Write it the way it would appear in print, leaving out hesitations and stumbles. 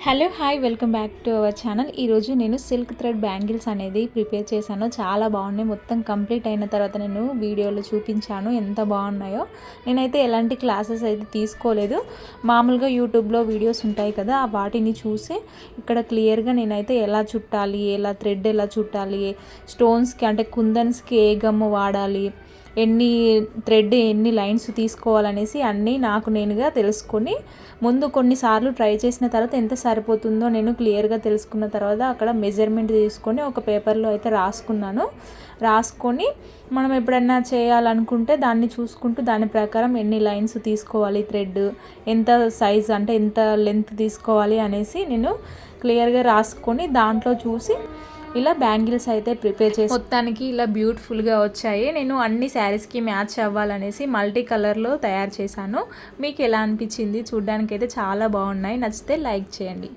Hello hi welcome back to our channel. ఈరోజు నేను silk thread bangles అనేది prepare చేశాను. చాలా బాగున్నాయి. మొత్తం కంప్లీట్ అయిన తర్వాత నేను వీడియోలో చూపించాను ఎంత బాగున్నాయో. నేనైతే ఎలాంటి క్లాసెస్ అయితే తీసుకోలేదు. మామూలుగా యూట్యూబ్లో వీడియోస్ ఉంటాయి కదా, ఆ వాటిని చూసి ఇక్కడ క్లియర్గా నేనైతే ఎలా చుట్టాలి, ఎలా థ్రెడ్ ఎలా చుట్టాలి, స్టోన్స్కి అంటే కుందన్స్కి ఏ గమ్ము వాడాలి, ఎన్ని లైన్స్ తీసుకోవాలనేసి అన్నీ నాకు నేనుగా తెలుసుకొని ముందు కొన్నిసార్లు ట్రై చేసిన తర్వాత ఎంత సరిపోతుందో నేను క్లియర్గా తెలుసుకున్న తర్వాత అక్కడ మెజర్మెంట్ తీసుకొని ఒక పేపర్లో అయితే రాసుకొని మనం ఎప్పుడైనా చేయాలనుకుంటే దాన్ని చూసుకుంటూ దాని ప్రకారం ఎన్ని లైన్స్ తీసుకోవాలి, థ్రెడ్ ఎంత సైజ్ అంటే ఎంత లెంత్ తీసుకోవాలి అనేసి నేను క్లియర్గా రాసుకొని దాంట్లో చూసి ఇలా బ్యాంగిల్స్ అయితే ప్రిపేర్ చేసి మొత్తానికి ఇలా బ్యూటిఫుల్గా వచ్చాయి. నేను అన్ని శారీస్కి మ్యాచ్ అవ్వాలనేసి మల్టీ కలర్లో తయారు చేశాను. మీకు ఎలా అనిపించింది? చూడ్డానికి అయితే చాలా బాగున్నాయి. నచ్చితే లైక్ చేయండి.